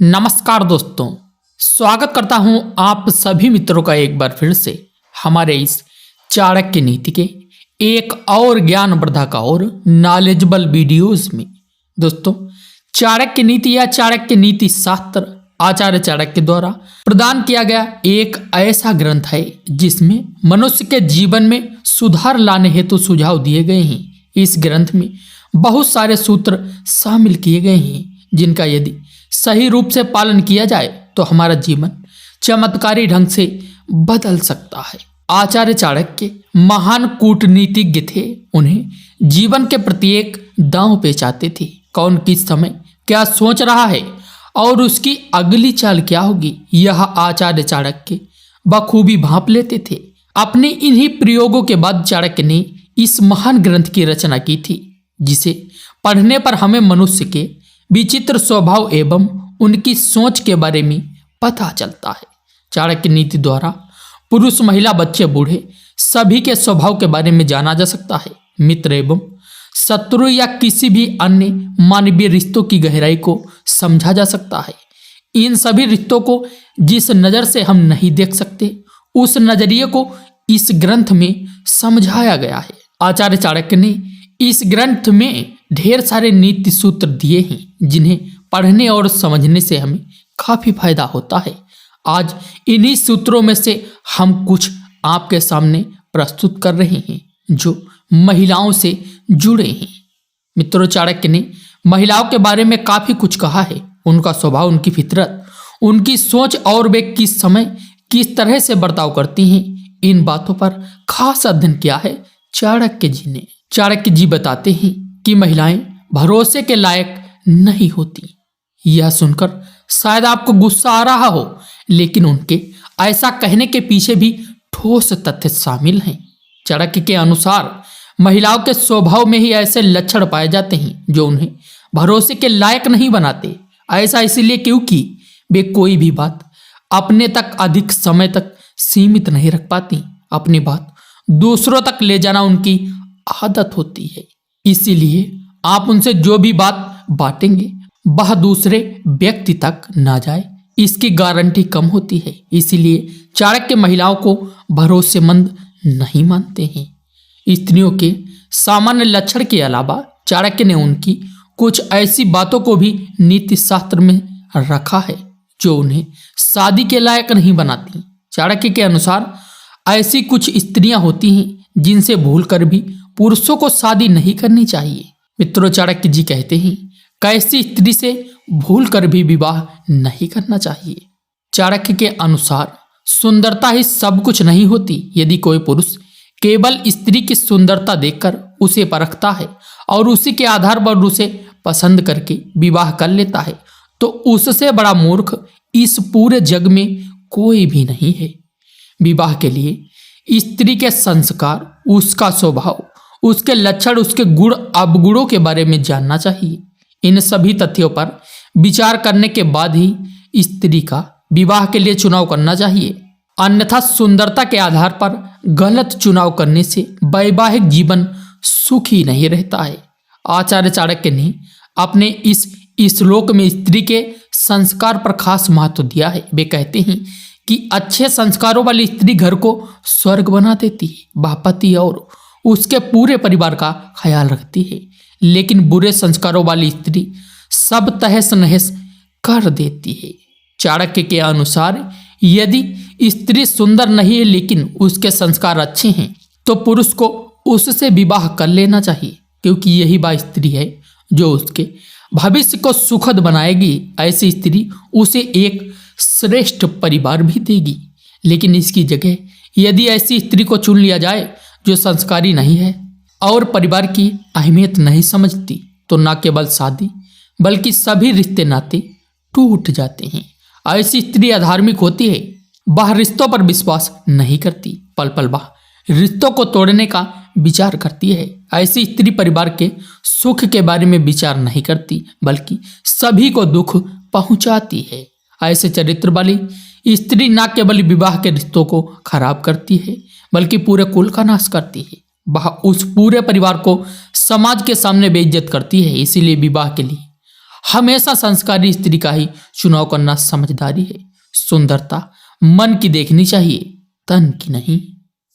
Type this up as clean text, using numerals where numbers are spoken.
नमस्कार दोस्तों, स्वागत करता हूं आप सभी मित्रों का एक बार फिर से हमारे इस चाणक्य नीति के एक और ज्ञानवर्धक और नॉलेजेबल वीडियोस में। दोस्तों, चाणक्य नीति या चाणक्य नीति शास्त्र आचार्य चाणक्य द्वारा प्रदान किया गया एक ऐसा ग्रंथ है जिसमें मनुष्य के जीवन में सुधार लाने हेतु सुझाव दिए गए हैं। इस ग्रंथ में बहुत सारे सूत्र शामिल किए गए हैं जिनका यदि सही रूप से पालन किया जाए तो हमारा जीवन चमत्कारी ढंग से बदल सकता है। आचार्य चाणक्य महान कूटनीतिज्ञ थे। उन्हें जीवन के प्रत्येक दांव पेचाते थे। कौन किस समय क्या सोच रहा है और उसकी अगली चाल क्या होगी, यह आचार्य चाणक्य बखूबी भांप लेते थे। अपने इन्हीं प्रयोगों के बाद चाणक्य ने इस महान ग्रंथ की रचना की थी, जिसे पढ़ने पर हमें मनुष्य के विचित्र स्वभाव एवं उनकी सोच के बारे में पता चलता है। चाणक्य नीति द्वारा पुरुष, महिला, बच्चे, बूढ़े सभी के स्वभाव के बारे में जाना जा सकता है। मित्र एवं शत्रु या किसी भी अन्य मानवीय रिश्तों की गहराई को समझा जा सकता है। इन सभी रिश्तों को जिस नज़र से हम नहीं देख सकते, उस नजरिए को इस ग्रंथ में समझाया गया है। आचार्य चाणक्य ने इस ग्रंथ में ढेर सारे नीति सूत्र दिए हैं जिन्हें पढ़ने और समझने से हमें काफी फायदा होता है। आज इन्हीं सूत्रों में से हम कुछ आपके सामने प्रस्तुत कर रहे हैं जो महिलाओं से जुड़े हैं। मित्रों, चाणक्य ने महिलाओं के बारे में काफी कुछ कहा है। उनका स्वभाव, उनकी फितरत, उनकी सोच और वे किस समय किस तरह से बर्ताव करती हैं, इन बातों पर खास अध्ययन किया है चाणक्य जी ने। चाणक्य जी बताते हैं कि महिलाएं भरोसे के लायक नहीं होती। यह सुनकर शायद आपको गुस्सा आ रहा हो, लेकिन उनके ऐसा कहने के पीछे भी ठोस तथ्य शामिल हैं। चाणक्य के अनुसार महिलाओं के स्वभाव में ही ऐसे लक्षण पाए जाते हैं जो उन्हें भरोसे के लायक नहीं बनाते। ऐसा इसलिए क्योंकि वे कोई भी बात अपने तक अधिक समय तक सीमित नहीं रख पाती। अपनी बात दूसरों तक ले जाना उनकी आदत होती है। इसीलिए आप उनसे जो भी बात बांटेंगे वह दूसरे व्यक्ति तक ना जाए, इसकी गारंटी कम होती है। इसीलिए चाणक्य महिलाओं को भरोसेमंद नहीं मानते हैं। स्त्रियों के सामान्य लक्षण के अलावा चाणक्य ने उनकी कुछ ऐसी बातों को भी नीति शास्त्र में रखा है जो उन्हें शादी के लायक नहीं बनाती। चाणक्य के अनुसार ऐसी कुछ स्त्रियां होती हैं जिनसे भूलकर भी पुरुषों को शादी नहीं करनी चाहिए। मित्रों, चाणक्य जी कहते हैं कैसी स्त्री से भूलकर भी विवाह नहीं करना चाहिए। चाणक्य के अनुसार सुंदरता ही सब कुछ नहीं होती। यदि कोई पुरुष केवल स्त्री की सुंदरता देखकर उसे परखता है और उसी के आधार पर उसे पसंद करके विवाह कर लेता है तो उससे बड़ा मूर्ख इस पूरे जग में कोई भी नहीं है। विवाह के लिए स्त्री के संस्कार, उसका स्वभाव, उसके लक्षण, उसके गुण अवगुणों के बारे में जानना चाहिए। इन सभी तथ्यों पर विचार करने के बाद ही स्त्री का विवाह के लिए चुनाव करना चाहिए। अन्यथा सुंदरता के आधार पर गलत चुनाव करने से वैवाहिक जीवन सुखी नहीं रहता है। आचार्य चाणक्य ने अपने इस श्लोक में स्त्री के संस्कार पर खास महत्व दिया है। वे कहते हैं कि अच्छे संस्कारों वाली स्त्री घर को स्वर्ग बना देती है। वह पति और उसके पूरे परिवार का ख्याल रखती है। लेकिन बुरे संस्कारों वाली स्त्री सब तहस नहस कर देती है। चाणक्य के अनुसार यदि स्त्री सुंदर नहीं है लेकिन उसके संस्कार अच्छे हैं तो पुरुष को उससे विवाह कर लेना चाहिए, क्योंकि यही वह स्त्री है जो उसके भविष्य को सुखद बनाएगी। ऐसी स्त्री उसे एक श्रेष्ठ परिवार भी देगी। लेकिन इसकी जगह यदि ऐसी स्त्री को चुन लिया जाए जो संस्कारी नहीं है और परिवार की अहमियत नहीं समझती तो न केवल शादी बल्कि सभी रिश्ते नाते टूट जाते हैं। ऐसी स्त्री अधार्मिक होती है। वह रिश्तों पर विश्वास नहीं करती, पल पल वह रिश्तों को तोड़ने का विचार करती है। ऐसी स्त्री परिवार के सुख के बारे में विचार नहीं करती बल्कि सभी को दुख पहुंचाती है। ऐसे चरित्र वाली स्त्री न केवल विवाह के रिश्तों को खराब करती है बल्कि पूरे कुल का नाश करती है। वह उस पूरे परिवार को समाज के सामने बेइज्जत करती है। इसीलिए विवाह के लिए हमेशा संस्कारी स्त्री का ही चुनाव करना समझदारी है। सुंदरता मन की देखनी चाहिए, तन की नहीं।